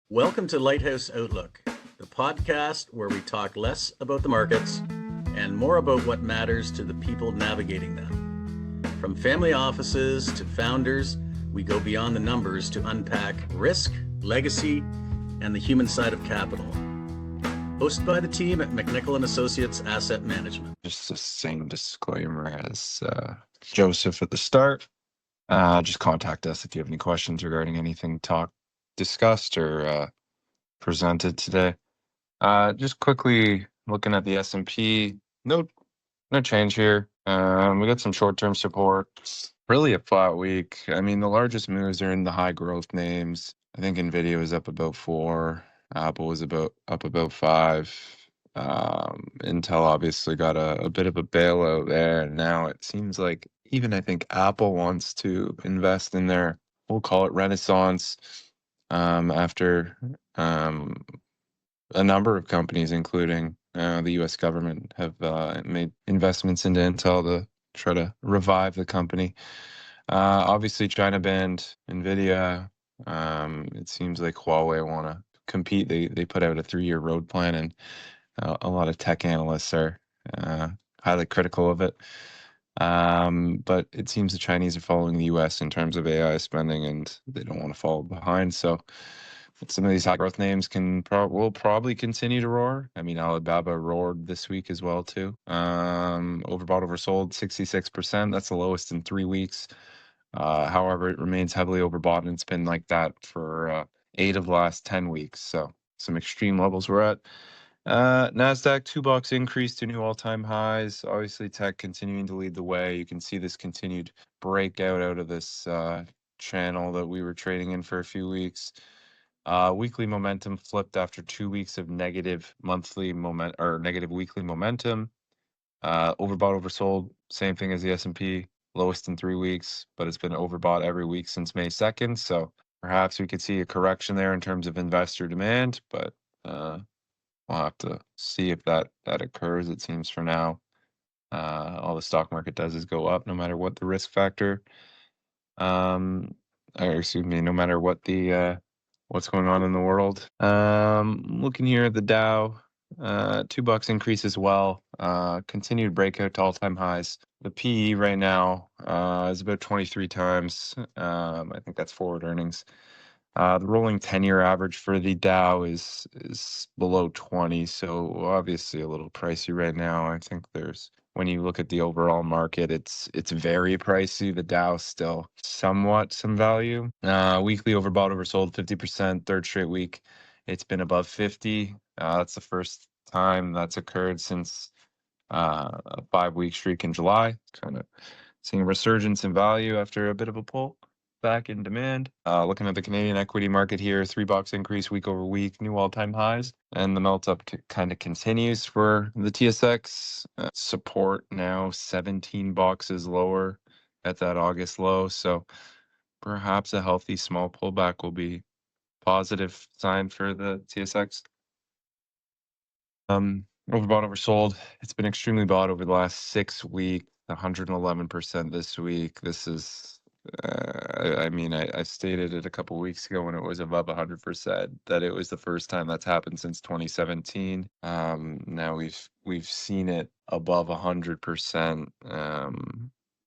Welcome to Lighthouse Outlook, the podcast where we talk less about the markets and more about what matters to the people navigating them. From family offices to founders, we go beyond the numbers to unpack risk, legacy, and the human side of capital. Hosted by the team at MacNicol and Associates Asset Management. Just the same disclaimer as Joseph at the start. Just contact us if you have any questions regarding anything discussed or presented today. Just quickly looking at the S&P, no change here. We got some short-term support. Really a flat week. I mean, the largest moves are in the high growth names. I think Nvidia was up about 4. Apple was up about 5. Intel obviously got a bit of a bailout there. And now it seems like even I think Apple wants to invest in their, we'll call it renaissance, after a number of companies, including the U.S. government, have made investments into Intel to try to revive the company. Obviously, China banned Nvidia. It seems like Huawei want to compete. They put out a 3-year road plan, and a lot of tech analysts are highly critical of it. But it seems the Chinese are following the U.S. in terms of AI spending, and they don't want to fall behind. So some of these high growth names will probably continue to roar. I mean, Alibaba roared this week as well too. Overbought, oversold 66%. That's the lowest in 3 weeks. However, it remains heavily overbought, and it's been like that for 8 of the last 10 weeks. So some extreme levels we're at. NASDAQ $2 increase to new all-time highs. Obviously, tech continuing to lead the way. You can see this continued breakout out of this channel that we were trading in for a few weeks. Weekly momentum flipped after 2 weeks of negative weekly momentum. Overbought, oversold, same thing as the S&P, lowest in 3 weeks, but it's been overbought every week since May 2nd. So perhaps we could see a correction there in terms of investor demand, but we'll have to see if that occurs. It seems for now, all the stock market does is go up no matter what the risk factor. No matter what the what's going on in the world. Looking here at the Dow, $2 increase as well. Continued breakout to all-time highs. The PE right now is about 23 times. I think that's forward earnings. The rolling 10-year average for the Dow is below 20, so obviously a little pricey right now. I think when you look at the overall market, it's very pricey. The Dow still somewhat some value. Weekly overbought, oversold 50%, third straight week. It's been above 50. That's the first time that's occurred since a 5-week streak in July. Kind of seeing a resurgence in value after a bit of a pull back in demand. Looking at the Canadian equity market here, $3 increase week over week, new all-time highs, and the melt up kind of continues for the TSX. Support now $17 lower at that August low, so perhaps a healthy small pullback will be positive sign for the TSX. Overbought, oversold. It's been extremely bought over the last 6 weeks, 111% this week. This is I stated it a couple weeks ago when it was above 100% that it was the first time that's happened since 2017. Now we've seen it above 100%,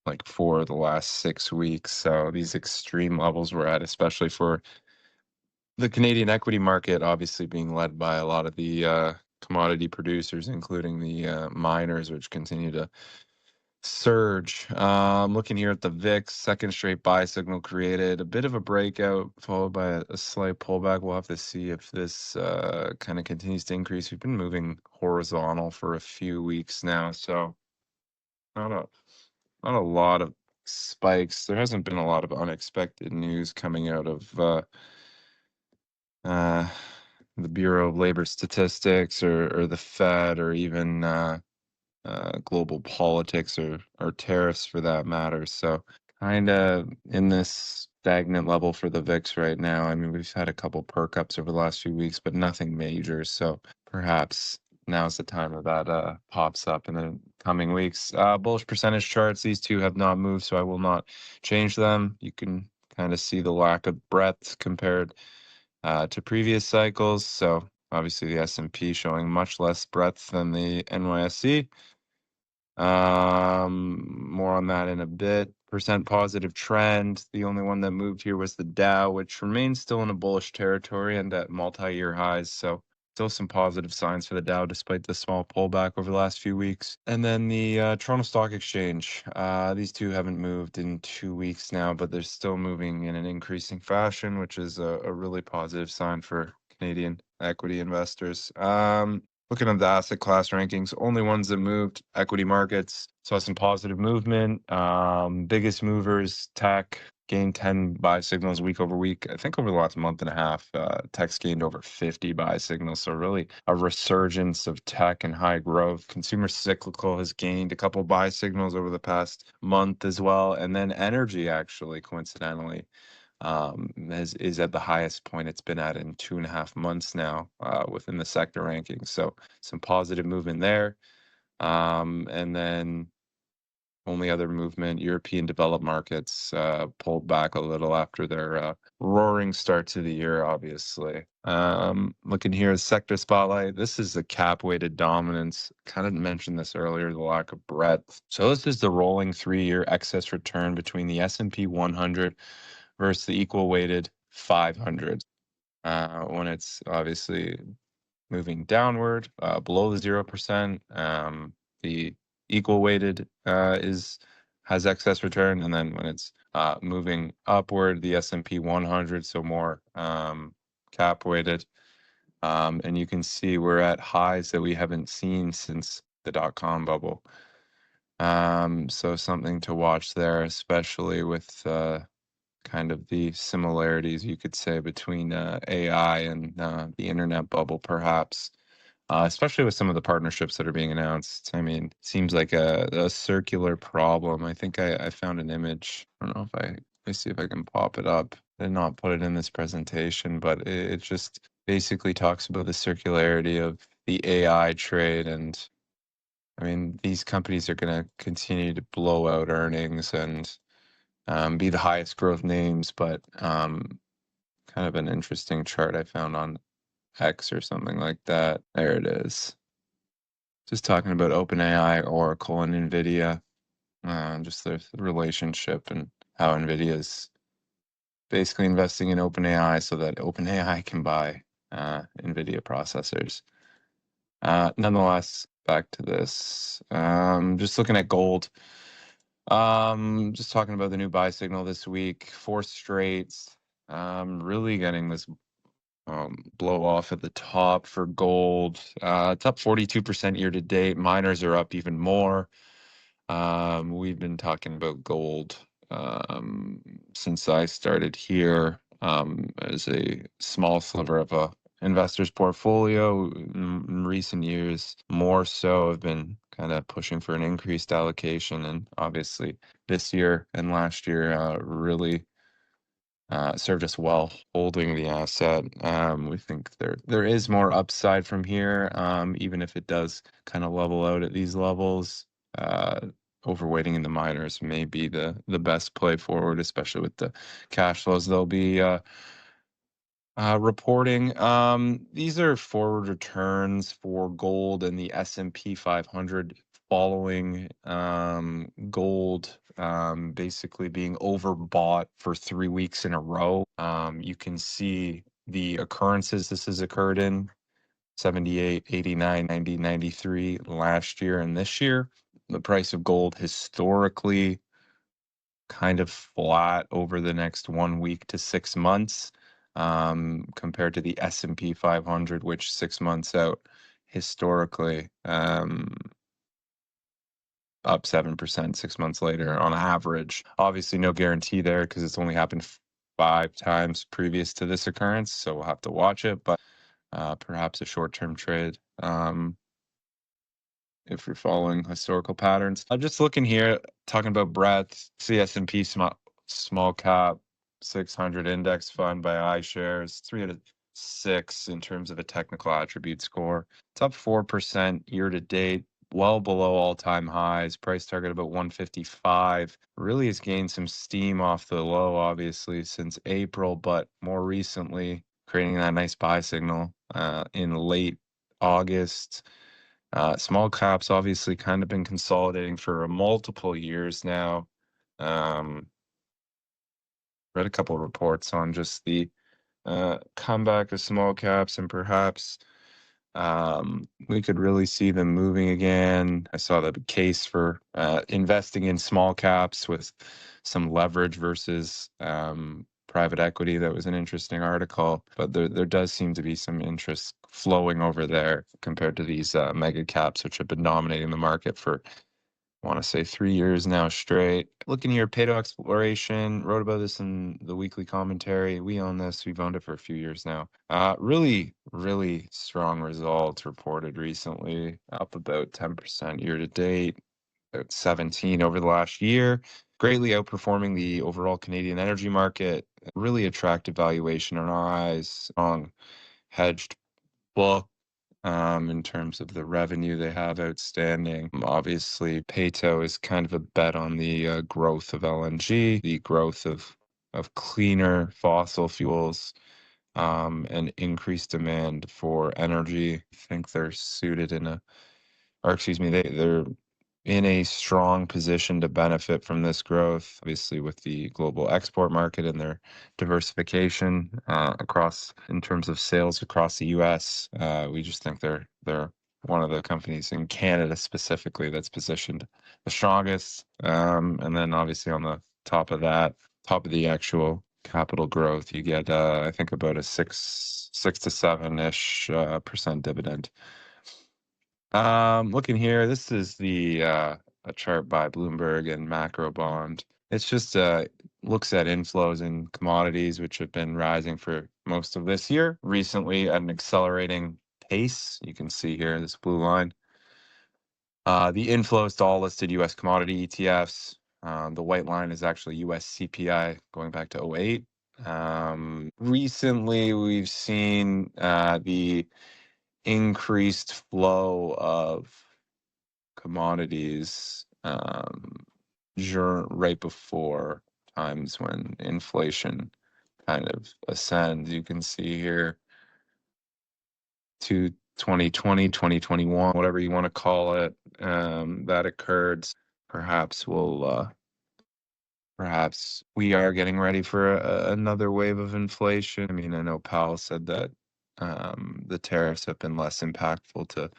like for the last 6 weeks. So these extreme levels we're at, especially for the Canadian equity market, obviously being led by a lot of the commodity producers, including the miners, which continue to surge. Looking here at the VIX, second straight buy signal created, a bit of a breakout followed by a slight pullback. We'll have to see if this kind of continues to increase. We've been moving horizontal for a few weeks now, so not a lot of spikes. There hasn't been a lot of unexpected news coming out of the Bureau of Labor Statistics or the Fed or even global politics or tariffs for that matter. So kind of in this stagnant level for the VIX right now. I mean, we've had a couple perk ups over the last few weeks, but nothing major. So perhaps now's the time that pops up in the coming weeks. Bullish percentage charts, these two have not moved, so I will not change them. You can kind of see the lack of breadth compared to previous cycles. So obviously the S&P showing much less breadth than the NYSE. More on that in a bit. Percent positive trend. The only one that moved here was the Dow, which remains still in a bullish territory and at multi-year highs. So still some positive signs for the Dow despite the small pullback over the last few weeks. And then the Toronto Stock Exchange. These two haven't moved in 2 weeks now, but they're still moving in an increasing fashion, which is a really positive sign for Canadian equity investors. Looking at the asset class rankings, only ones that moved, equity markets, saw some positive movement. Biggest movers, tech, gained 10 buy signals week over week. I think over the last month and a half, tech's gained over 50 buy signals. So really a resurgence of tech and high growth. Consumer cyclical has gained a couple buy signals over the past month as well. And then energy, actually, coincidentally, is at the highest point it's been at in 2.5 months now within the sector rankings. So some positive movement there. And then only other movement, European developed markets pulled back a little after their roaring start to the year, obviously. Looking here at sector spotlight, this is the cap weighted dominance. Kind of mentioned this earlier, the lack of breadth. So this is the rolling 3-year excess return between the S&P 100 versus the equal weighted 500 when it's obviously moving downward below the 0%. The equal weighted has excess return, and then when it's moving upward, the S&P 100, so more cap weighted. And you can see we're at highs that we haven't seen since the dot-com bubble. So something to watch there, especially with kind of the similarities you could say between AI and the internet bubble, perhaps, especially with some of the partnerships that are being announced. I mean, seems like a circular problem. I think I found an image. I don't know if let me see if I can pop it up. I did not put it in this presentation, but it just basically talks about the circularity of the AI trade. And I mean, these companies are going to continue to blow out earnings and be the highest growth names, but kind of an interesting chart I found on X or something like that. There it is. Just talking about OpenAI, Oracle, and NVIDIA, just the relationship and how NVIDIA is basically investing in OpenAI so that OpenAI can buy NVIDIA processors. Nonetheless, back to this. Just looking at gold. Just talking about the new buy signal this week, 4 straights. Really getting this blow off at the top for gold. It's up 42% year to date. Miners are up even more. We've been talking about gold since I started here as a small sliver of a investor's portfolio. In recent years, more so, have been kind of pushing for an increased allocation, and obviously this year and last year really served us well holding the asset. We think there is more upside from here, even if it does kind of level out at these levels. Overweighting in the miners may be the best play forward, especially with the cash flows they'll be reporting. These are forward returns for gold and the S&P 500 following gold basically being overbought for 3 weeks in a row. You can see the occurrences this has occurred in: 78, 89, 90, 93 last year and this year. The price of gold historically kind of flat over the next 1 week to 6 months, compared to the S&P 500, which 6 months out historically up 7% 6 months later on average. Obviously, no guarantee there because it's only happened 5 times previous to this occurrence, so we'll have to watch it. But perhaps a short-term trade if you're following historical patterns. I'm just looking here, talking about breadth. See S&P small cap 600 index fund by iShares, 3 out of 6 in terms of a technical attribute score. It's up 4% year to date, well below all-time highs. Price target about 155. Really has gained some steam off the low, obviously, since April, but more recently creating that nice buy signal in late August. Small caps obviously kind of been consolidating for multiple years now. Read a couple of reports on just the comeback of small caps, and perhaps we could really see them moving again. I saw the case for investing in small caps with some leverage versus private equity. That was an interesting article, but there does seem to be some interest flowing over there compared to these mega caps, which have been dominating the market for, I want to say, 3 years now straight. Looking here, Payto Exploration, wrote about this in the weekly commentary. We own this. We've owned it for a few years now. Really, really strong results reported recently, up about 10% year to date, about 17 over the last year. Greatly outperforming the overall Canadian energy market. Really attractive valuation in our eyes. Strong hedged book in terms of the revenue they have outstanding. Obviously, Payto is kind of a bet on the growth of LNG, the growth of cleaner fossil fuels, and increased demand for energy. I think they're suited in a, or excuse me, they're in a strong position to benefit from this growth, obviously with the global export market and their diversification across in terms of sales across the US. We just think they're one of the companies in Canada specifically that's positioned the strongest. And then obviously on the top of that, top of the actual capital growth, you get I think about a 6 to 7-ish% dividend. Looking here, this is the a chart by Bloomberg and Macro Bond. It's just looks at inflows in commodities, which have been rising for most of this year. Recently, at an accelerating pace. You can see here this blue line. The inflows to all listed U.S. commodity ETFs. The white line is actually U.S. CPI going back to 2008. Recently, we've seen the increased flow of commodities right before times when inflation kind of ascends. You can see here to 2020, 2021, whatever you want to call it, that occurred. Perhaps perhaps we are getting ready for another wave of inflation. I mean, I know Powell said that the tariffs have been less impactful to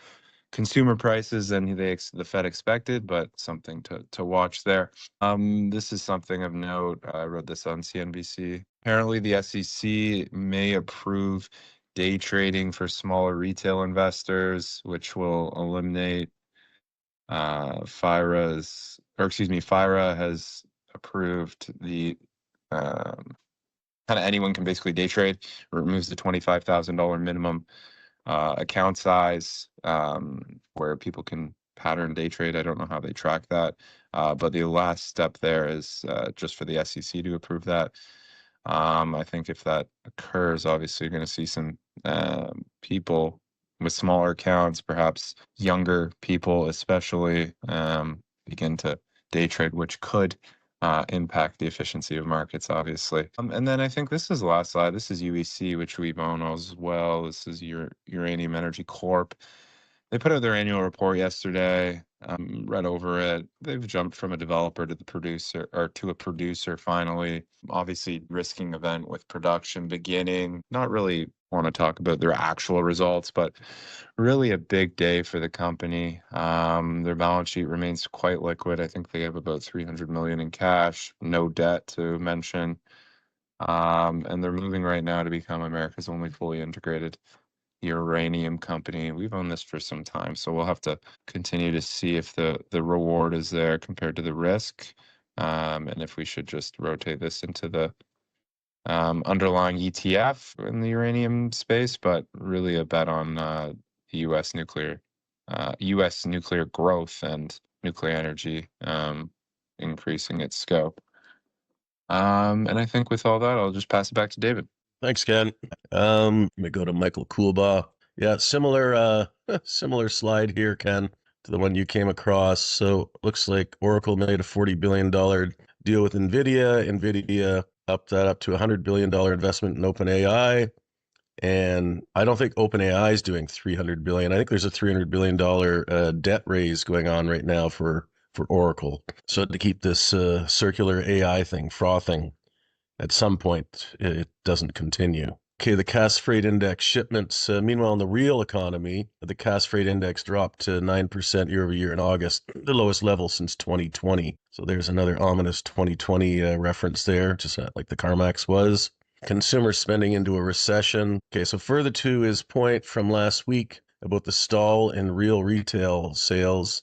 consumer prices than the Fed expected, but something to watch there. This is something of note. I wrote this on CNBC. Apparently, the SEC may approve day trading for smaller retail investors, which will eliminate FIRA has approved the kind of anyone can basically day trade. It removes the $25,000 minimum account size where people can pattern day trade. I don't know how they track that, but the last step there is just for the SEC to approve that. I think if that occurs, obviously you're going to see some people with smaller accounts, perhaps younger people especially, begin to day trade, which could impact the efficiency of markets, obviously. And then I think this is the last slide. This is UEC, which we've owned as well. This is Uranium Energy Corp. They put out their annual report yesterday. Read over it. They've jumped from a developer to the producer, or to a producer finally. Obviously, risking event with production beginning. Not really want to talk about their actual results, but really a big day for the company. Their balance sheet remains quite liquid. I think they have about $300 million in cash, no debt to mention. And they're moving right now to become America's only fully integrated uranium company. We've owned this for some time, so we'll have to continue to see if the reward is there compared to the risk, and if we should just rotate this into the underlying ETF in the uranium space, but really a bet on U.S. nuclear growth and nuclear energy increasing its scope. And I think with all that, I'll just pass it back to David. Thanks, Ken. Let me go to Michael Coolbaugh. Yeah, similar slide here, Ken, to the one you came across. So looks like Oracle made a $40 billion deal with NVIDIA. NVIDIA upped that up to $100 billion investment in OpenAI. And I don't think OpenAI is doing $300 billion. I think there's a $300 billion debt raise going on right now for Oracle. So to keep this circular AI thing frothing, at some point it doesn't continue. Okay, the Cass Freight Index shipments. Meanwhile, in the real economy, the Cass Freight Index dropped to 9% year over year in August, the lowest level since 2020. So there's another ominous 2020 reference there, just like the CarMax was. Consumer spending into a recession. Okay, so further to his point from last week about the stall in real retail sales,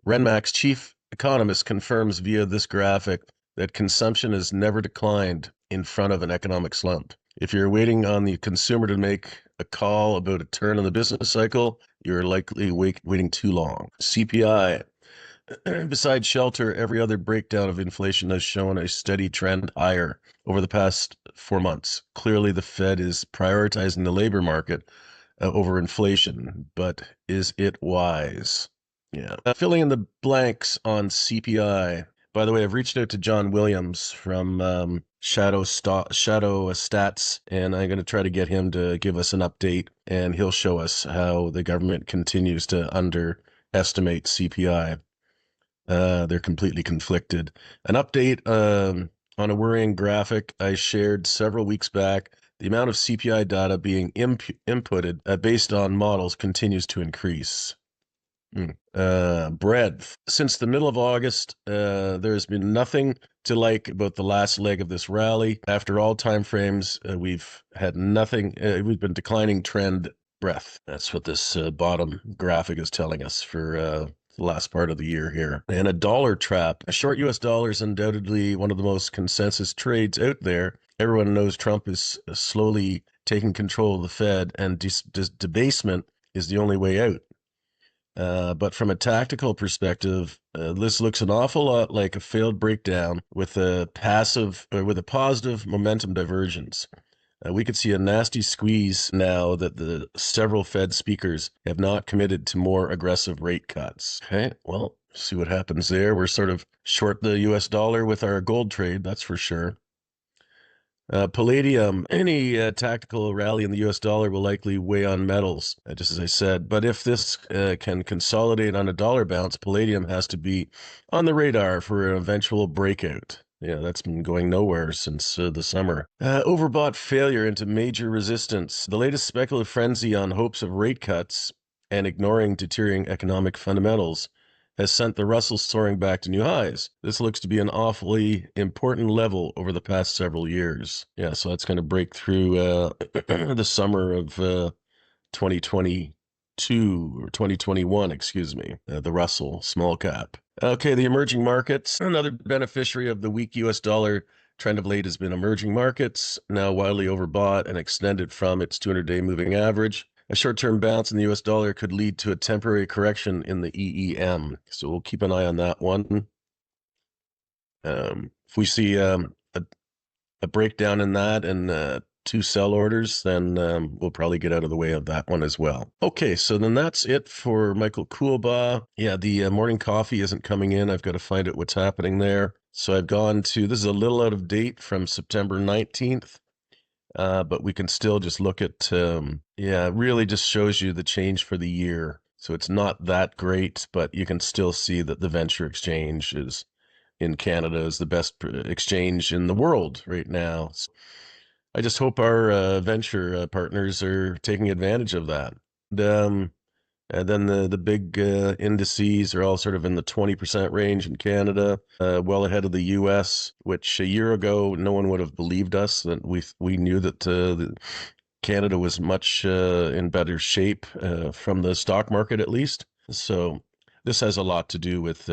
Renmac's chief economist confirms via this graphic that consumption has never declined in front of an economic slump. If you're waiting on the consumer to make a call about a turn in the business cycle, you're likely waiting too long. CPI. Besides shelter, every other breakdown of inflation has shown a steady trend higher over the past 4 months. Clearly, the Fed is prioritizing the labor market over inflation, but is it wise? Yeah. Filling in the blanks on CPI. By the way, I've reached out to John Williams from Shadow Stats, and I'm going to try to get him to give us an update, and he'll show us how the government continues to underestimate CPI. They're completely conflicted. An update on a worrying graphic I shared several weeks back. The amount of CPI data being inputted based on models continues to increase. Breadth. Since the middle of August, there's been nothing to like about the last leg of this rally. After all time frames, we've had nothing. We've been declining trend breadth. That's what this bottom graphic is telling us for the last part of the year here. And a dollar trap. A short U.S. dollar is undoubtedly one of the most consensus trades out there. Everyone knows Trump is slowly taking control of the Fed, and debasement is the only way out. But from a tactical perspective, this looks an awful lot like a failed breakdown with a positive momentum divergence. We could see a nasty squeeze now that the several Fed speakers have not committed to more aggressive rate cuts. Okay, well, see what happens there. We're sort of short the US dollar with our gold trade, that's for sure. Palladium, any tactical rally in the US dollar will likely weigh on metals, just as I said. But if this can consolidate on a dollar bounce, palladium has to be on the radar for an eventual breakout. Yeah, that's been going nowhere since the summer. Overbought failure into major resistance. The latest speculative frenzy on hopes of rate cuts and ignoring deteriorating economic fundamentals has sent the Russell soaring back to new highs. This looks to be an awfully important level over the past several years. Yeah, so that's going to break through the summer of 2022 or 2021, excuse me, the Russell small cap. Okay, the emerging markets. Another beneficiary of the weak US dollar trend of late has been emerging markets, now widely overbought and extended from its 200-day moving average. A short-term bounce in the US dollar could lead to a temporary correction in the EEM. So we'll keep an eye on that one. If we see a breakdown in that and 2 sell orders, then we'll probably get out of the way of that one as well. Okay, so then that's it for Michael Coolbaugh. Yeah, the morning coffee isn't coming in. I've got to find out what's happening there. So I've gone to, this is a little out of date from September 19th. But we can still just look at, it really just shows you the change for the year. So it's not that great, but you can still see that the venture exchange is in Canada is the best exchange in the world right now. So I just hope our venture partners are taking advantage of that. And then the big indices are all sort of in the 20% range in Canada, well ahead of the U.S., which a year ago no one would have believed us. That we knew that Canada was much in better shape from the stock market at least. So this has a lot to do with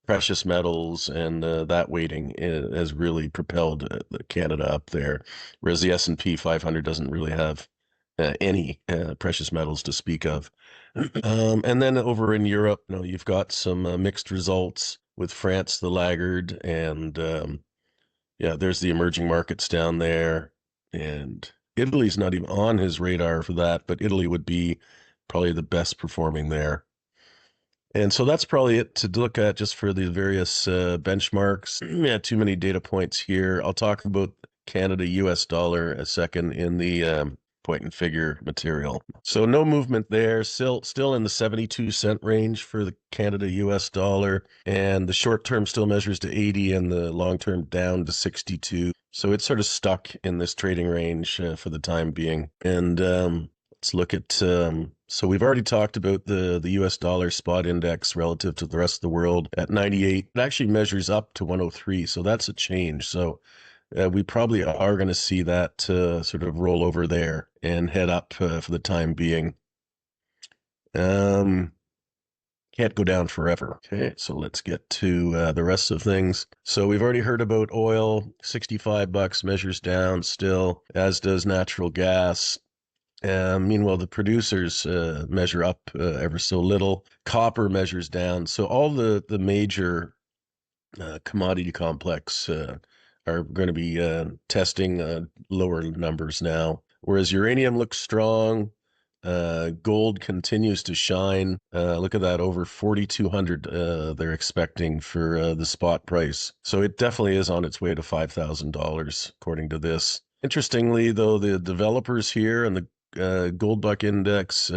precious metals, and that weighting has really propelled Canada up there, whereas the S&P 500 doesn't really have any precious metals to speak of. And then over in Europe, you've got some mixed results with France, the laggard, and there's the emerging markets down there. And Italy's not even on his radar for that, but Italy would be probably the best performing there. And so that's probably it to look at just for the various benchmarks. Yeah, too many data points here. I'll talk about Canada, US dollar a second in the point and figure material. So no movement there. Still in the 72-cent range for the Canada US dollar, and the short term still measures to 80 and the long term down to 62. So it's sort of stuck in this trading range for the time being. And let's look at so we've already talked about the US dollar spot index relative to the rest of the world at 98. It actually measures up to 103, so that's a change. So we probably are going to see that sort of roll over there and head up for the time being. Can't go down forever. Okay, so let's get to the rest of things. So we've already heard about oil. $65 measures down still, as does natural gas. Meanwhile, the producers measure up ever so little. Copper measures down. So all the major commodity complex are going to be testing lower numbers now. Whereas uranium looks strong, gold continues to shine. Look at that, over 4,200 they're expecting for the spot price. So it definitely is on its way to $5,000 according to this. Interestingly, though, the developers here and the gold buck index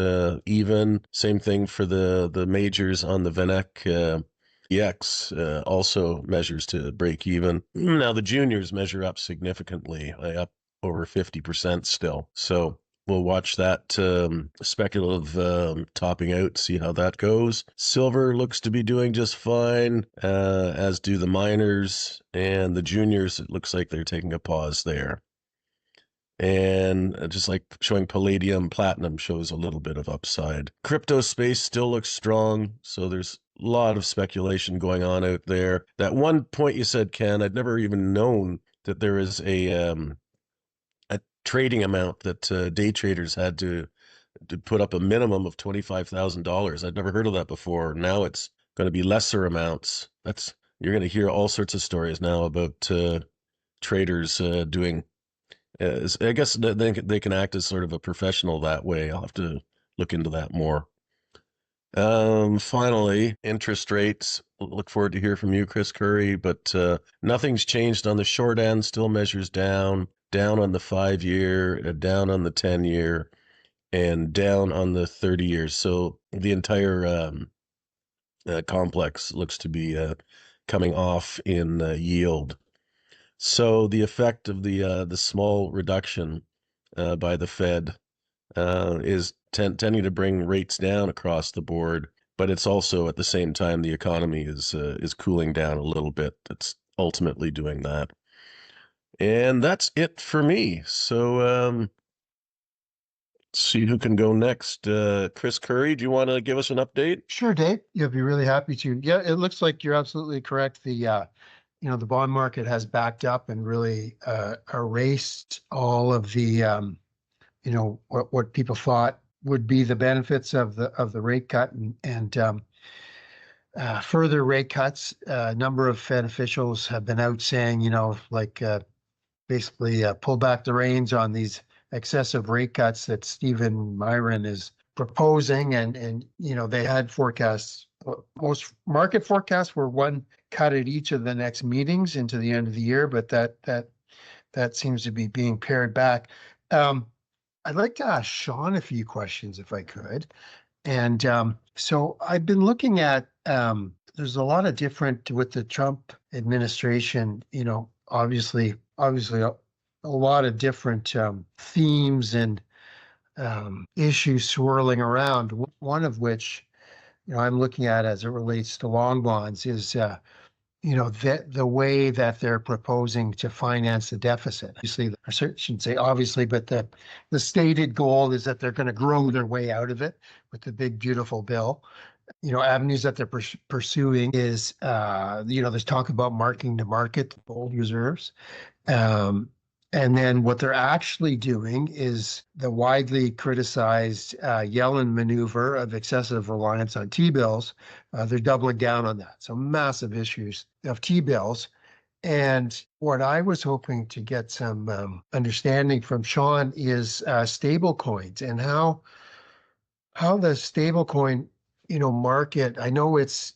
even. Same thing for the majors on the VanEck EX also measures to break even. Now the juniors measure up significantly, up over 50% still. So we'll watch that speculative topping out, see how that goes. Silver looks to be doing just fine, as do the miners, and the juniors, it looks like they're taking a pause there. And just like showing palladium, platinum shows a little bit of upside. Crypto space still looks strong, so there's a lot of speculation going on out there. That one point you said, Ken, I'd never even known that there is a trading amount that day traders had to put up a minimum of $25,000. I'd never heard of that before. Now it's going to be lesser amounts. You're going to hear all sorts of stories now about traders doing. I guess they can act as sort of a professional that way. I'll have to look into that more. Finally, interest rates. Look forward to hear from you, Chris Curry, but nothing's changed on the short end. Still measures down on the 5-year, down on the 10-year, and down on the 30 years. So the entire complex looks to be coming off in yield. So the effect of the small reduction by the Fed is tending to bring rates down across the board, but it's also at the same time the economy is cooling down a little bit. That's ultimately doing that. And that's it for me. So see who can go next. Chris Curry, do you want to give us an update? Sure, Dave. You'll be really happy to. Yeah, it looks like you're absolutely correct. The the bond market has backed up and really erased all of the what people thought would be the benefits of the rate cut and further rate cuts. A number of Fed officials have been out saying, basically pull back the reins on these excessive rate cuts that Stephen Myron is proposing, and they had forecasts. Most market forecasts were one cut at each of the next meetings into the end of the year, but that seems to be being pared back. I'd like to ask Sean a few questions if I could. And so I've been looking at, there's a lot of different with the Trump administration, obviously a lot of different themes and issues swirling around. One of which, I'm looking at as it relates to long bonds is, the way that they're proposing to finance the deficit. Obviously, I shouldn't say obviously, but the stated goal is that they're going to grow their way out of it with the big, beautiful bill. Avenues that they're pursuing is, there's talk about marking to market gold reserves. And then what they're actually doing is the widely criticized Yellen maneuver of excessive reliance on T-bills. They're doubling down on that. So massive issues of T-bills. And what I was hoping to get some understanding from Sean is stable coins and how the stablecoin, market, I know it's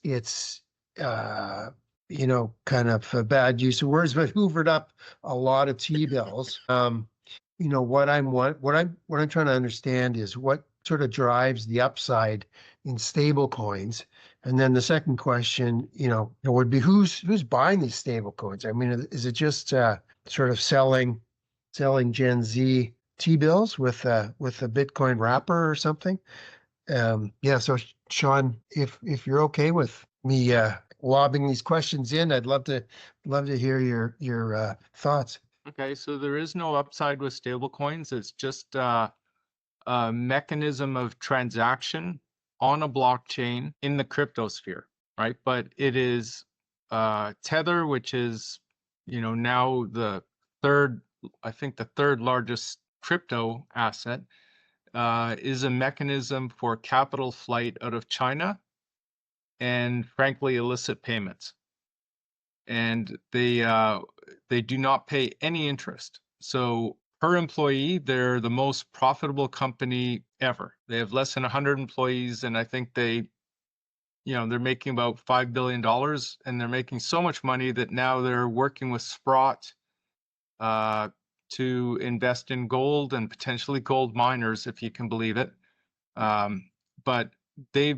kind of a bad use of words, but hoovered up a lot of T-bills. what I'm trying to understand is what sort of drives the upside in stable coins. And then the second question, would be who's buying these stable coins? I mean, is it just sort of selling Gen Z T-bills with a Bitcoin wrapper or something? Yeah. So Sean, if you're okay with me lobbing these questions in, I'd love to hear your thoughts. Okay, so there is no upside with stablecoins. It's just a mechanism of transaction on a blockchain in the crypto sphere, right? But it is Tether, which is, now the third largest crypto asset, is a mechanism for capital flight out of China and, frankly, illicit payments. And they do not pay any interest. So per employee, they're the most profitable company ever. They have less than 100 employees, and I think they're making about $5 billion, and they're making so much money that now they're working with Sprott to invest in gold and potentially gold miners, if you can believe it. But they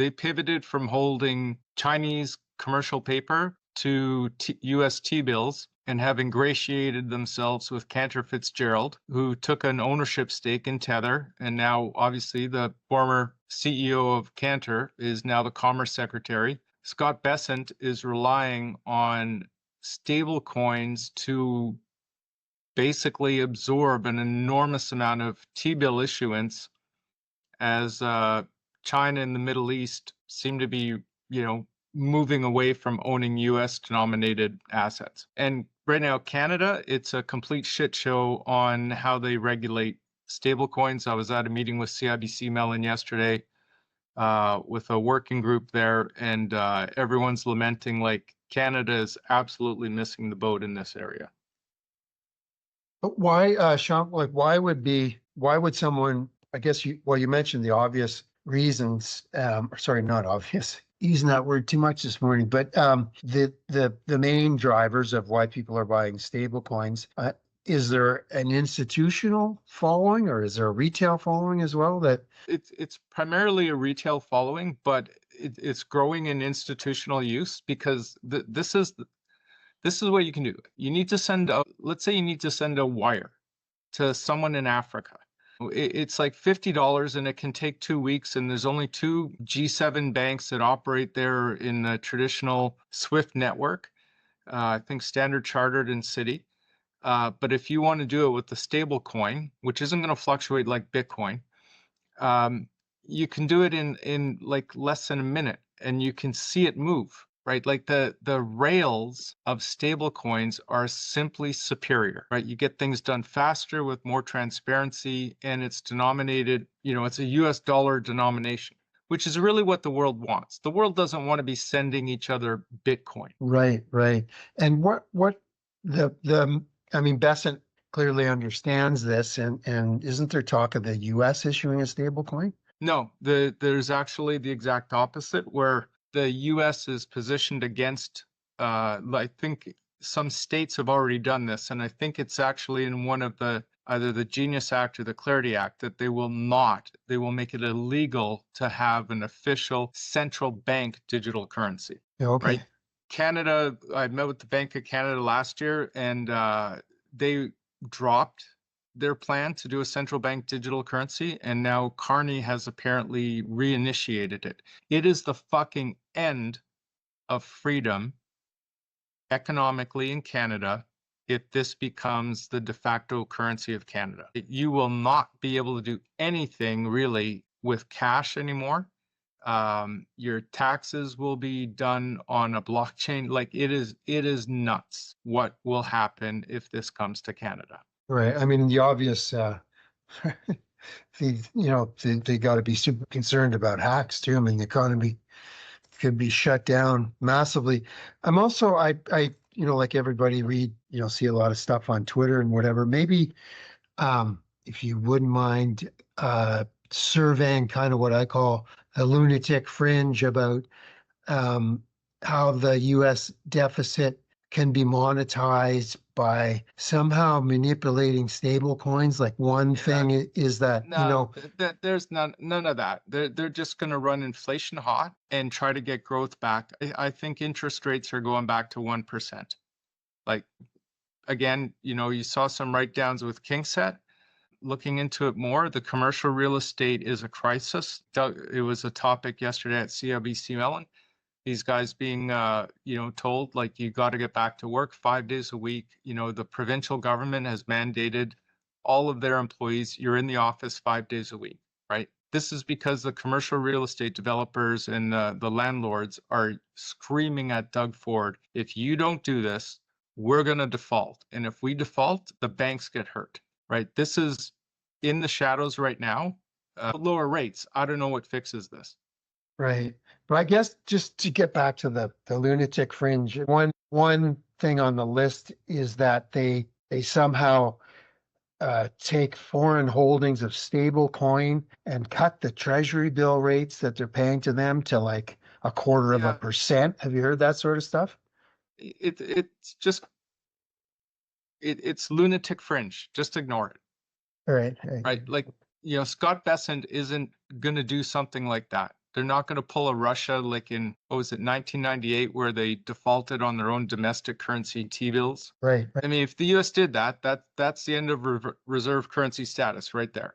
pivoted from holding Chinese commercial paper to US T-bills and have ingratiated themselves with Cantor Fitzgerald, who took an ownership stake in Tether. And now, obviously, the former CEO of Cantor is now the Commerce Secretary. Scott Bessent is relying on stable coins to basically absorb an enormous amount of T-bill issuance as China and the Middle East seem to be, moving away from owning US denominated assets. And right now, Canada, it's a complete shit show on how they regulate stablecoins. I was at a meeting with CIBC Mellon yesterday with a working group there, and everyone's lamenting like Canada is absolutely missing the boat in this area. But why, Sean, like why would someone, I guess you mentioned the obvious reasons, sorry, not obvious, using that word too much this morning, but the main drivers of why people are buying stable coins, is there an institutional following or is there a retail following as well? That it's primarily a retail following, but it's growing in institutional use because this is what you can do. You need to let's say you need to send a wire to someone in Africa. It's like $50 and it can take 2 weeks, and there's only 2 G7 banks that operate there in the traditional SWIFT network. I think Standard Chartered and Citi. But if you want to do it with the stable coin, which isn't going to fluctuate like Bitcoin, you can do it in like less than a minute, and you can see it move. Right, like the rails of stable coins are simply superior, right? You get things done faster with more transparency, and it's denominated, it's a US dollar denomination, which is really what the world wants. The world doesn't want to be sending each other Bitcoin. Right. And Bessent clearly understands this, and isn't there talk of the US issuing a stable coin? No, there's actually the exact opposite, where the U.S. is positioned against, I think some states have already done this, and I think it's actually in one of either the Genius Act or the Clarity Act that they will make it illegal to have an official central bank digital currency. Okay. Right? Canada, I met with the Bank of Canada last year, and they dropped their plan to do a central bank digital currency, and now Carney has apparently reinitiated it. It is the fucking end of freedom economically in Canada if this becomes the de facto currency of Canada. You will not be able to do anything really with cash anymore. Your taxes will be done on a blockchain. Like it is nuts what will happen if this comes to Canada. Right. I mean, the obvious, they got to be super concerned about hacks too. I mean, the economy could be shut down massively. I'm also, I like everybody read, see a lot of stuff on Twitter and whatever. Maybe if you wouldn't mind surveying kind of what I call a lunatic fringe about how the U.S. deficit can be monetized by somehow manipulating stable coins. Like one thing is that, No, there's none of that. They're just going to run inflation hot and try to get growth back. I think interest rates are going back to 1%. Like, again, you saw some write downs with KingSet. Looking into it more, the commercial real estate is a crisis. It was a topic yesterday at CIBC Mellon. These guys being, told, like, you got to get back to work 5 days a week. The provincial government has mandated all of their employees, you're in the office 5 days a week, right? This is because the commercial real estate developers and the landlords are screaming at Doug Ford, if you don't do this, we're going to default. And if we default, the banks get hurt, right? This is in the shadows right now. Lower rates, I don't know what fixes this. Right. But I guess just to get back to the lunatic fringe, one thing on the list is that they somehow take foreign holdings of stable coin and cut the treasury bill rates that they're paying to them to like 0.25%. Have you heard that sort of stuff? It's just it's lunatic fringe. Just ignore it. All right. Right. Like, Scott Bessent isn't going to do something like that. They're not going to pull a Russia like in, 1998, where they defaulted on their own domestic currency T-bills. Right. I mean, if the U.S. did that, that's the end of reserve currency status right there.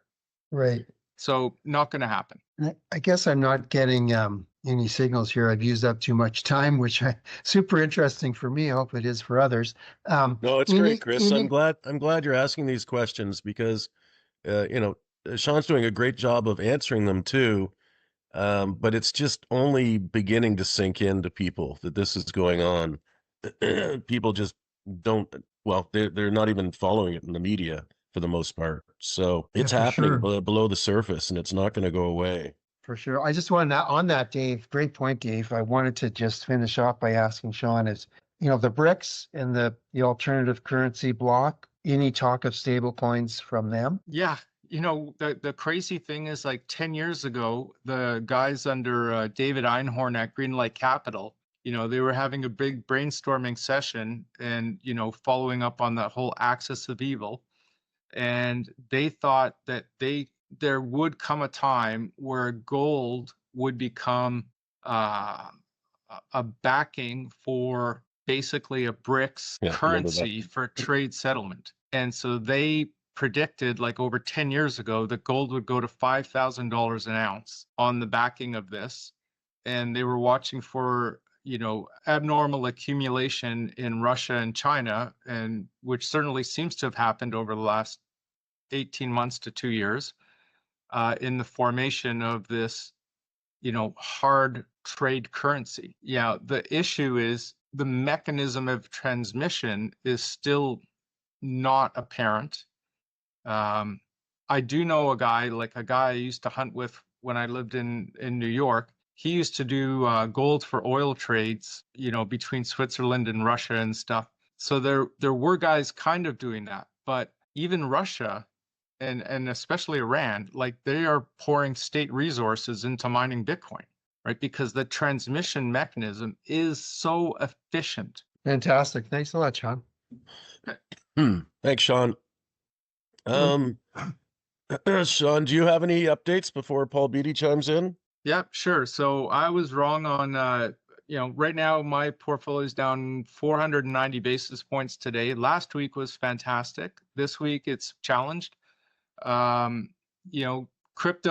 Right. So not going to happen. I guess I'm not getting any signals here. I've used up too much time, which super interesting for me. I hope it is for others. No, it's great, Chris. I'm glad you're asking these questions because, Sean's doing a great job of answering them too. But it's just only beginning to sink into people that this is going on. People just don't, they're not even following it in the media for the most part. So it's happening below the surface and it's not going to go away. For sure. I just wanted on that, Dave, great point, Dave. I wanted to just finish off by asking Sean is, the BRICS and the alternative currency block, any talk of stable coins from them? Yeah. The crazy thing is, like 10 years ago, the guys under David Einhorn at Greenlight Capital, they were having a big brainstorming session and, following up on that whole axis of evil. And they thought that there would come a time where gold would become a backing for basically a BRICS currency for trade settlement. And so they predicted, like over 10 years ago, that gold would go to $5,000 an ounce on the backing of this. And they were watching for, abnormal accumulation in Russia and China, and which certainly seems to have happened over the last 18 months to 2 years, in the formation of this, hard trade currency. Yeah, the issue is the mechanism of transmission is still not apparent. I do know a guy I used to hunt with when I lived in New York. He used to do gold for oil trades, between Switzerland and Russia and stuff. So there were guys kind of doing that. But even Russia and especially Iran, like they are pouring state resources into mining Bitcoin, right? Because the transmission mechanism is so efficient. Fantastic. Thanks a lot, Sean. Thanks, Sean. Sean, do you have any updates before Paul Beatty chimes in? Yeah, sure. So I was wrong on, right now my portfolio is down 490 basis points today. Last week was fantastic. This week it's challenged. Crypto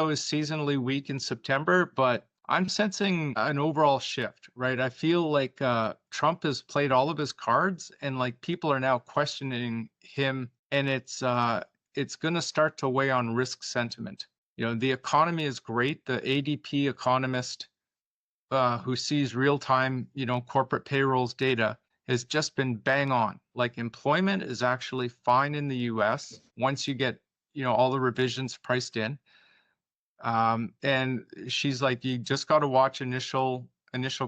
is seasonally weak in September, but I'm sensing an overall shift, right? I feel like Trump has played all of his cards and like people are now questioning him, and it's going to start to weigh on risk sentiment. The economy is great. The ADP economist who sees real-time, corporate payrolls data has just been bang on. Like employment is actually fine in the US once you get, all the revisions priced in. And she's like, you just got to watch initial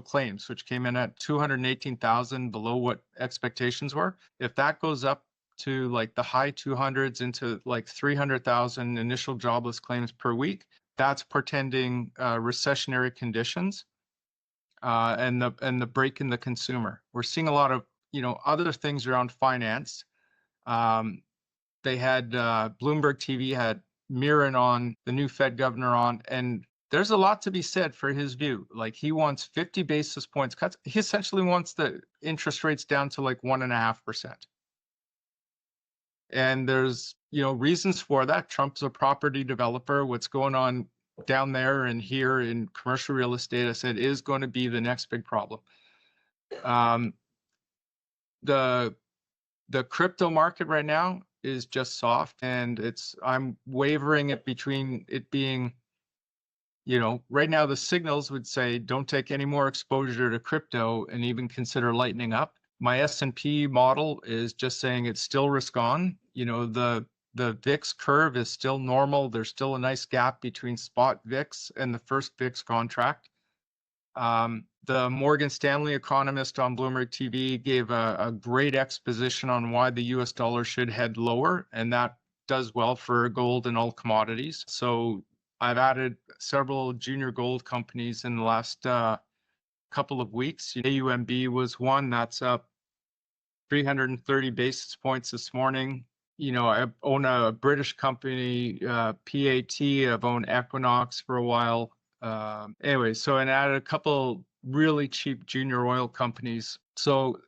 claims, which came in at 218,000 below what expectations were. If that goes up to like the high 200s into like 300,000 initial jobless claims per week, that's portending recessionary conditions and the break in the consumer. We're seeing a lot of other things around finance. They had Bloomberg TV had Mirren on, the new Fed governor on, and there's a lot to be said for his view. Like, he wants 50 basis points cuts. He essentially wants the interest rates down to like 1.5%. And there's, reasons for that. Trump's a property developer. What's going on down there and here in commercial real estate, I said, is going to be the next big problem. The crypto market right now is just soft, and I'm wavering it between it being, right now the signals would say don't take any more exposure to crypto and even consider lightening up. My S&P model is just saying it's still risk on. The VIX curve is still normal. There's still a nice gap between spot VIX and the first VIX contract. The Morgan Stanley economist on Bloomberg TV gave a great exposition on why the US dollar should head lower, and that does well for gold and all commodities. So I've added several junior gold companies in the last couple of weeks. AUMB was one that's up 330 basis points this morning. I own a British company, PAT. I've owned Equinox for a while. Anyway, so I added a couple really cheap junior oil companies. So,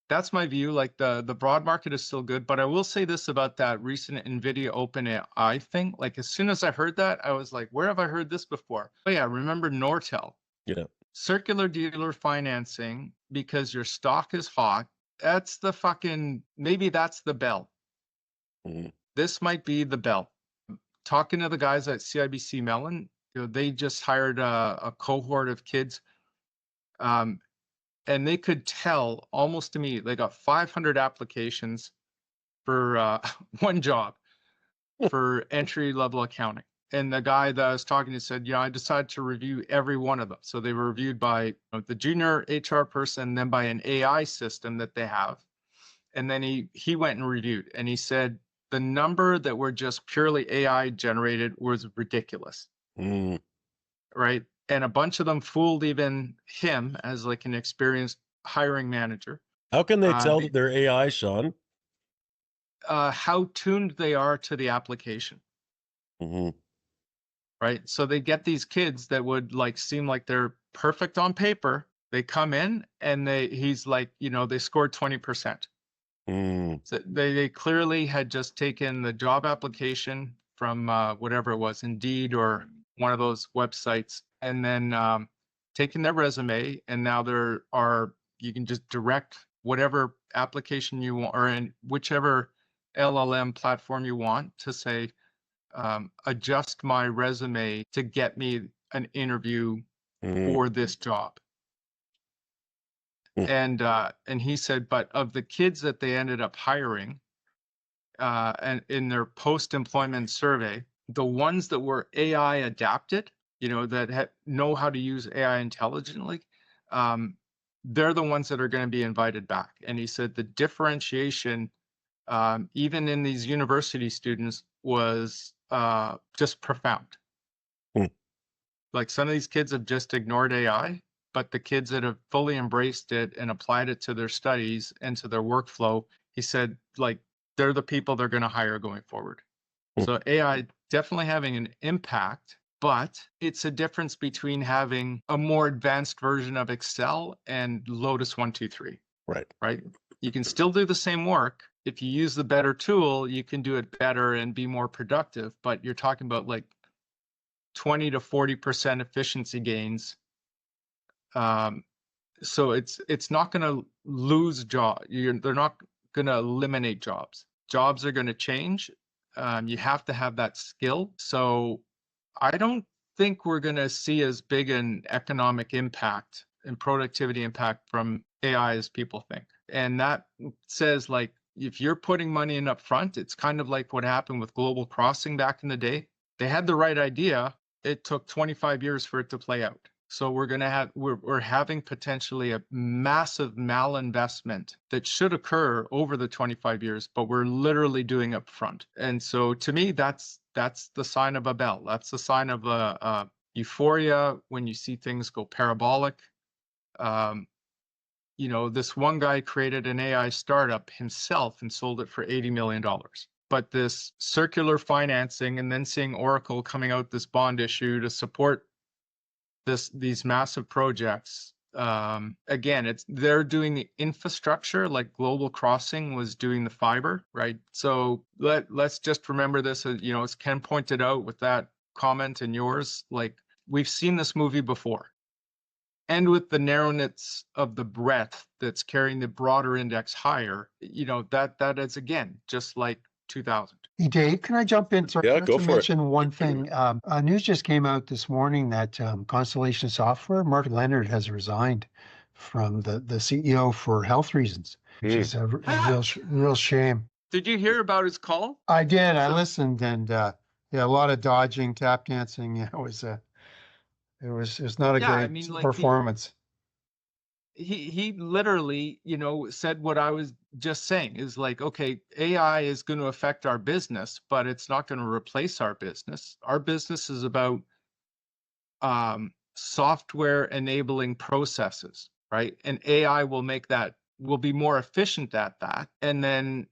that's my view. Like, the broad market is still good, but I will say this about that recent NVIDIA OpenAI thing. Like, as soon as I heard that, I was like, where have I heard this before? Oh yeah, remember Nortel? Yeah. Circular dealer financing because your stock is hot. That's the maybe that's the bell. Mm-hmm. This might be the bell. Talking to the guys at CIBC Mellon, they just hired a cohort of kids, and they could tell almost immediately. They got 500 applications for one job for entry-level accounting. And the guy that I was talking to said, I decided to review every one of them. So they were reviewed by the junior HR person, then by an AI system that they have. And then he went and reviewed, and he said the number that were just purely AI generated was ridiculous. Mm. Right. And a bunch of them fooled even him as like an experienced hiring manager. How can they tell that they're AI, Sean? How tuned they are to the application. Mm-hmm. Right. So they get these kids that would seem like they're perfect on paper. They come in and he's like, they scored 20%. Mm. So they clearly had just taken the job application from whatever it was, Indeed or one of those websites, and then taking their resume, and now you can just direct whatever application you want, or in whichever LLM platform you want, to say, adjust my resume to get me an interview for this job. And he said, but of the kids that they ended up hiring, and in their post-employment survey, the ones that were AI adapted, that know how to use AI intelligently, they're the ones that are going to be invited back. And he said the differentiation, even in these university students, was just profound. Like, some of these kids have just ignored AI, but the kids that have fully embraced it and applied it to their studies and to their workflow, he said, they're the people they're going to hire going forward. So AI definitely having an impact, but it's a difference between having a more advanced version of Excel and Lotus 1-2-3. Right. You can still do the same work. If you use the better tool, you can do it better and be more productive, but you're talking about 20 to 40% efficiency gains. So it's not going to lose jobs. They're not going to eliminate jobs. Jobs are going to change. You have to have that skill. So I don't think we're going to see as big an economic impact and productivity impact from AI as people think. And that says, if you're putting money in up front, it's kind of like what happened with Global Crossing back in the day. They had the right idea. It took 25 years for it to play out. So we're having potentially a massive malinvestment that should occur over the 25 years, but we're literally doing up front. And so to me, that's the sign of a bell. That's the sign of a euphoria when you see things go parabolic. this one guy created an AI startup himself and sold it for $80 million. But this circular financing, and then seeing Oracle coming out this bond issue to support these massive projects. Again, they're doing the infrastructure, like Global Crossing was doing the fiber, right? So let's just remember this, as Ken pointed out with that comment and yours, like we've seen this movie before. And with the narrowness of the breadth that's carrying the broader index higher, that is, again, just like 2000. Hey, Dave, can I jump in? Sorry, Yeah, I go to for it. mention one thing. News just came out this morning that Constellation Software, Mark Leonard, has resigned from the CEO for health reasons, which is a real shame. Did you hear about his call? I did. I listened, and yeah, a lot of dodging, tap dancing. Yeah, it was not a great performance. He literally, said what I was just saying, is like, okay, AI is going to affect our business, but it's not going to replace our business. Our business is about software enabling processes, right? And AI will be more efficient at that. And then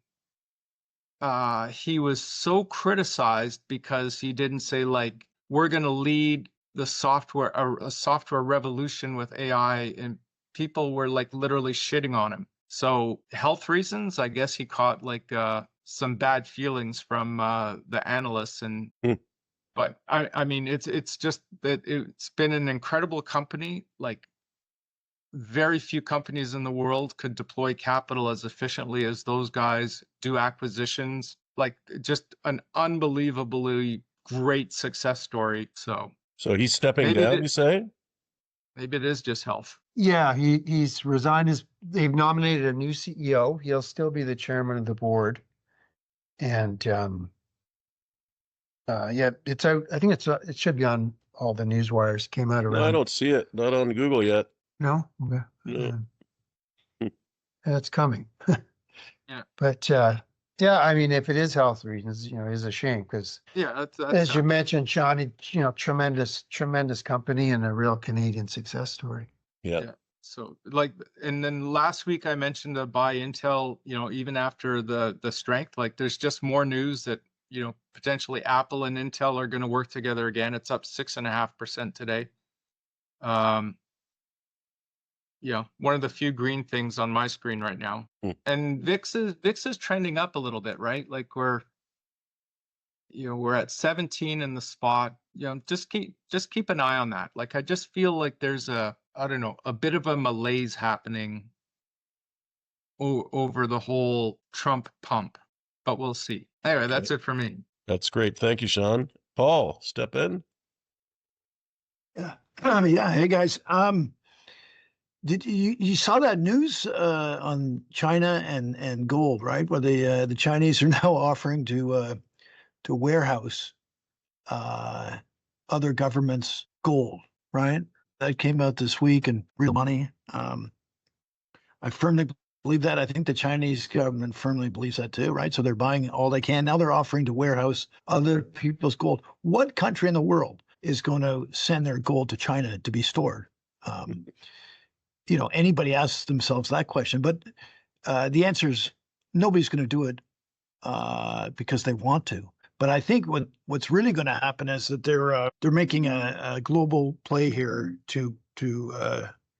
he was so criticized because he didn't say, like, we're going to lead the a software revolution with AI, and people were like literally shitting on him. So health reasons, I guess he caught like some bad feelings from the analysts, and but I mean it's just that it's been an incredible company. Like very few companies in the world could deploy capital as efficiently as those guys do acquisitions. Like just an unbelievably great success story. So he's stepping down, you say? Maybe it is just health. Yeah, he's resigned. They've nominated a new CEO. He'll still be the chairman of the board. And yeah, it's out. I think it should be on all the news wires. Came out around. No, I don't see it. Not on Google yet. No? Okay. No. It's coming. Yeah. But yeah, I mean, if it is health reasons, it's a shame because that's as you mentioned, Sean, tremendous company and a real Canadian success story. Yeah. So and then last week I mentioned to buy Intel, even after the strength, like there's just more news that, potentially Apple and Intel are going to work together again. It's up 6.5% today. One of the few green things on my screen right now. And VIX is trending up a little bit, right? Like we're at 17 in the spot. Just keep an eye on that. Like I just feel like there's a bit of a malaise happening over the whole Trump pump, but we'll see. Anyway, that's it for me. That's great. Thank you, Sean. Paul, step in. Yeah. Hey guys. Did you saw that news on China and gold, right? Where the Chinese are now offering to warehouse other governments' gold, right? That came out this week in real money. I firmly believe that. I think the Chinese government firmly believes that too, right? So they're buying all they can. Now they're offering to warehouse other people's gold. What country in the world is going to send their gold to China to be stored? Anybody asks themselves that question, but the answer is nobody's going to do it because they want to. But I think what's really going to happen is that they're making a global play here to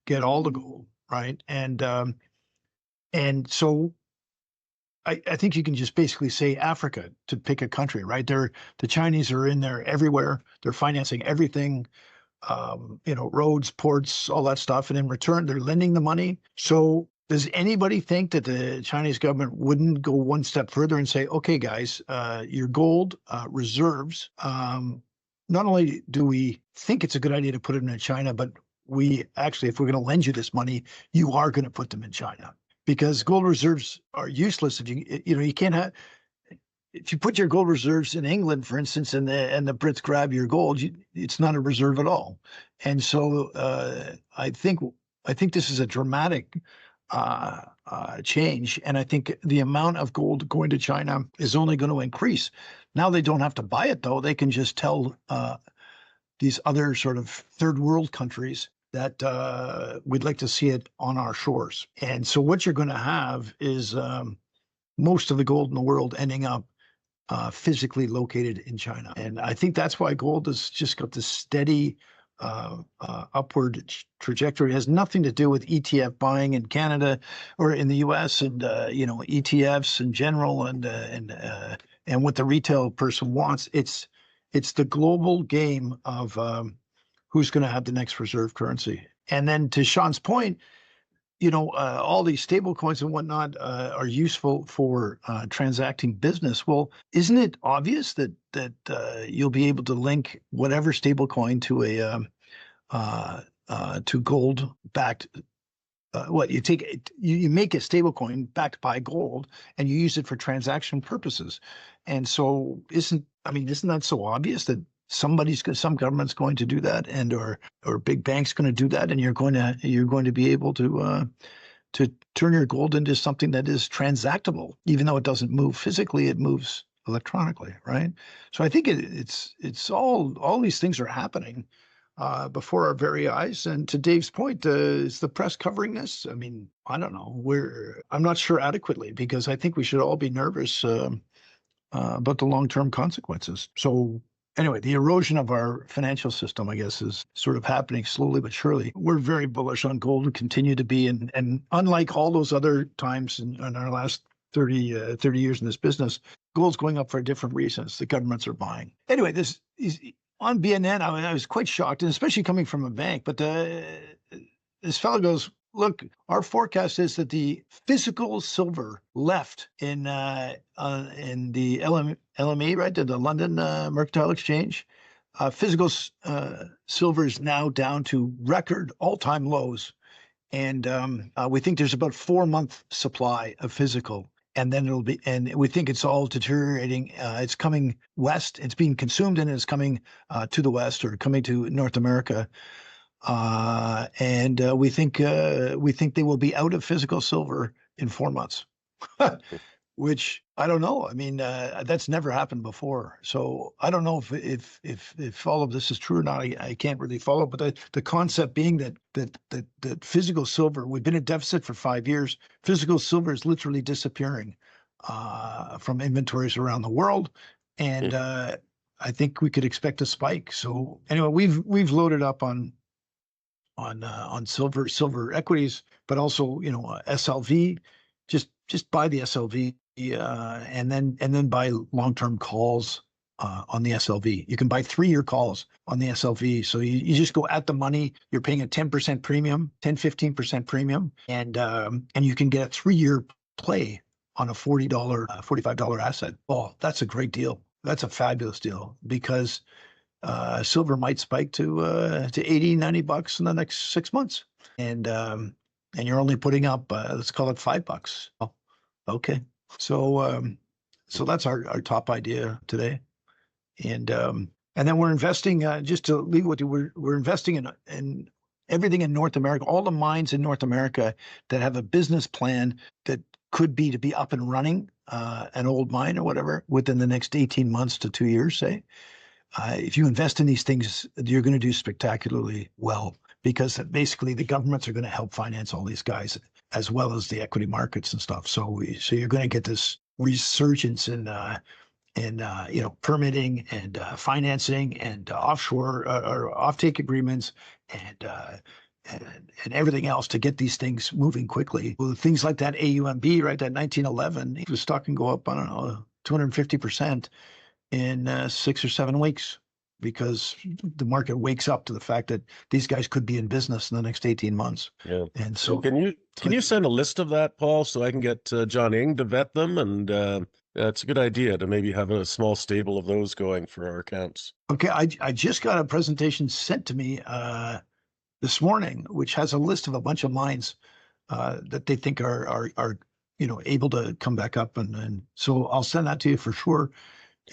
get all the gold, right? And so I think you can just basically say Africa to pick a country, right? The Chinese are in there everywhere. They're financing everything. Roads, ports, all that stuff. And in return, they're lending the money. So does anybody think that the Chinese government wouldn't go one step further and say, okay, guys, your gold reserves, not only do we think it's a good idea to put it in China, but we actually, if we're going to lend you this money, you are going to put them in China because gold reserves are useless. If you can't have, if you put your gold reserves in England, for instance, and the Brits grab your gold, it's not a reserve at all. And so I think this is a dramatic change. And I think the amount of gold going to China is only going to increase. Now they don't have to buy it, though. They can just tell these other sort of third world countries, that we'd like to see it on our shores. And so what you're going to have is most of the gold in the world ending up physically located in China. And I think that's why gold has just got this steady upward trajectory. It has nothing to do with ETF buying in Canada or in the US and ETFs in general and what the retail person wants. It's the global game of who's going to have the next reserve currency. And then to Sean's point, all these stable coins and whatnot are useful for transacting business. Well, isn't it obvious that you'll be able to link whatever stable coin to to gold backed? You make a stable coin backed by gold and you use it for transaction purposes. And so isn't that so obvious that some government's going to do that, and or big banks going to do that, and you're going to be able to turn your gold into something that is transactable, even though it doesn't move physically, it moves electronically, right? So I think it's all these things are happening before our very eyes. And to Dave's point, is the press covering this? I mean, I don't know. I'm not sure adequately, because I think we should all be nervous about the long-term consequences. So anyway, the erosion of our financial system, I guess, is sort of happening slowly but surely. We're very bullish on gold and continue to be. And unlike all those other times in our last 30 years in this business, gold's going up for different reasons. The governments are buying. Anyway, this is on BNN. I was quite shocked, and especially coming from a bank. But this fellow goes, look, our forecast is that the physical silver left in the LME, right, the London Mercantile Exchange, physical silver is now down to record all-time lows, and we think there's about 4-month supply of physical, and then and we think it's all deteriorating. It's coming west. It's being consumed, and it's coming to the west, or coming to North America. And we think they will be out of physical silver in 4 months, which I don't know. I mean, that's never happened before. So I don't know if all of this is true or not. I can't really follow. But the concept being that physical silver, we've been in deficit for 5 years. Physical silver is literally disappearing from inventories around the world, and I think we could expect a spike. So anyway, we've loaded up on silver equities, but also SLV. Just buy the SLV and then buy long-term calls on the SLV. You can buy 3-year calls on the SLV. So you just go at the money. You're paying a 10% premium, 15% premium, and you can get a 3-year play on a $40, $45 asset. Oh, that's a great deal. That's a fabulous deal, because silver might spike to $80-$90 in the next 6 months, and you're only putting up let's call it $5. Oh, okay, so that's our top idea today, and then we're investing. Just to leave with you, we're investing in everything in North America, all the mines in North America that have a business plan that could be to be up and running, an old mine or whatever, within the next 18 months to 2 years, say. If you invest in these things, you're going to do spectacularly well, because basically the governments are going to help finance all these guys, as well as the equity markets and stuff. So you're going to get this resurgence in permitting and financing and offshore or offtake agreements and everything else to get these things moving quickly. Well, things like that AUMB, right, that 1911, the stock can go up, I don't know, 250%. In 6 or 7 weeks, because the market wakes up to the fact that these guys could be in business in the next 18 months. Yeah. And so can you send a list of that, Paul, so I can get John Ing to vet them? And it's a good idea to maybe have a small stable of those going for our accounts. Okay, I just got a presentation sent to me this morning, which has a list of a bunch of mines that they think are able to come back up, and so I'll send that to you for sure.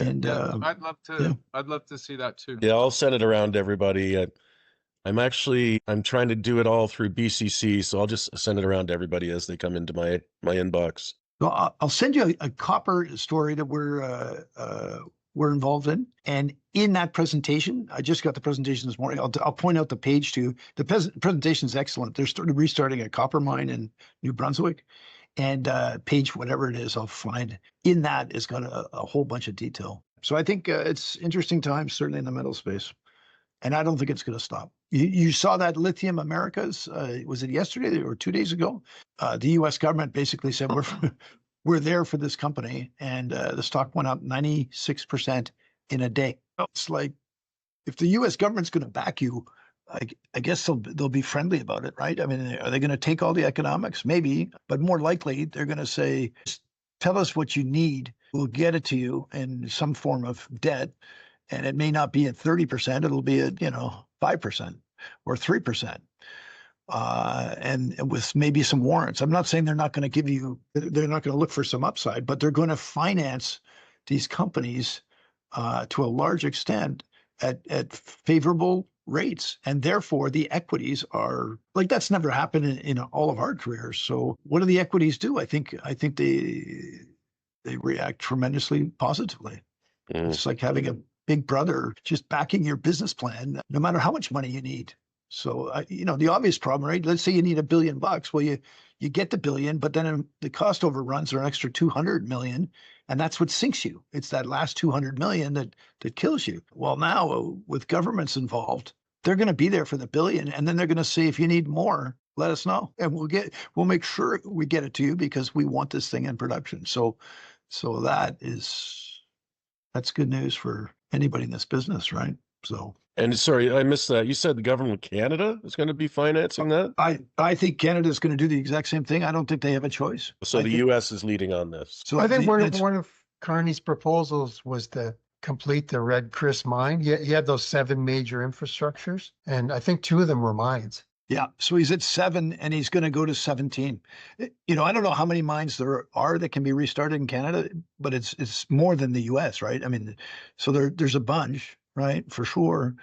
And I'd love to see that too. Yeah, I'll send it around to everybody. I'm trying to do it all through BCC, so I'll just send it around to everybody as they come into my inbox. Well, I'll send you a copper story that we're involved in, and in that presentation, I just got the presentation this morning. I'll point out the page to you. The presentation is excellent. They're restarting a copper mine in New Brunswick, and page whatever it is, I'll find in that is got a whole bunch of detail. So I think it's interesting times, certainly in the metal space, and I don't think it's going to stop. You saw that Lithium Americas, was it yesterday or 2 days ago? The U.S. government basically said we're there for this company, and the stock went up 96% in a day. It's like, if the U.S. government's going to back you, I guess they'll be friendly about it, right? I mean, are they going to take all the economics? Maybe, but more likely they're going to say, tell us what you need. We'll get it to you in some form of debt. And it may not be at 30%. It'll be at, 5% or 3%. And with maybe some warrants. I'm not saying they're not going to look for some upside, but they're going to finance these companies to a large extent at favorable rates. And therefore the equities are like, that's never happened in all of our careers. So what do the equities do? I think they react tremendously positively. It's like having a big brother just backing your business plan, no matter how much money you need. So, the obvious problem, right? Let's say you need $1 billion. Well, you get the billion, but then the cost overruns are an extra 200 million. And that's what sinks you. It's that last 200 million that kills you. Well, now with governments involved, they're going to be there for the billion. And then they're going to say, if you need more, let us know. And we'll make sure we get it to you because we want this thing in production. So that's good news for anybody in this business, right? So. And sorry, I missed that. You said the government of Canada is going to be financing that? I think Canada is going to do the exact same thing. I don't think they have a choice. So the U.S. is leading on this. So I think one of Carney's proposals was to complete the Red Chris mine. He had those 7 major infrastructures, and I think 2 of them were mines. Yeah, so he's at 7, and he's going to go to 17. I don't know how many mines there are that can be restarted in Canada, but it's more than the U.S., right? I mean, so there's a bunch, right, for sure.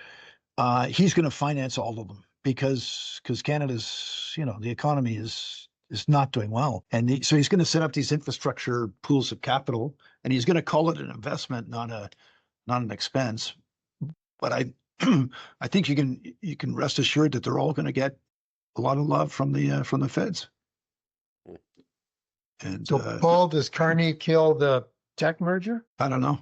He's going to finance all of them because Canada's, the economy is not doing well, and so he's going to set up these infrastructure pools of capital, and he's going to call it an investment, not an expense. But I think you can rest assured that they're all going to get a lot of love from the feds. And so, Paul, does Carney kill the tech merger? I don't know.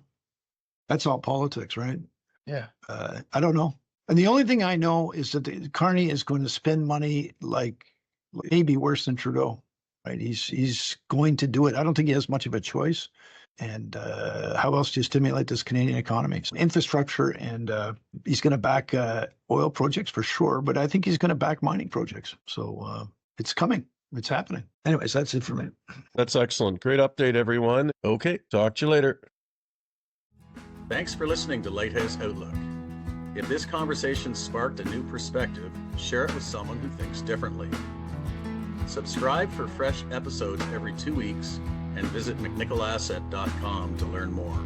That's all politics, right? Yeah. I don't know. And the only thing I know is that Carney is going to spend money like maybe worse than Trudeau, right? He's going to do it. I don't think he has much of a choice. And how else do you stimulate this Canadian economy? So infrastructure, and he's going to back oil projects for sure, but I think he's going to back mining projects. So it's coming. It's happening. Anyways, that's it for me. That's excellent. Great update, everyone. Okay, talk to you later. Thanks for listening to Lighthouse Outlook. If this conversation sparked a new perspective, share it with someone who thinks differently. Subscribe for fresh episodes every 2 weeks and visit MacNicolasset.com to learn more.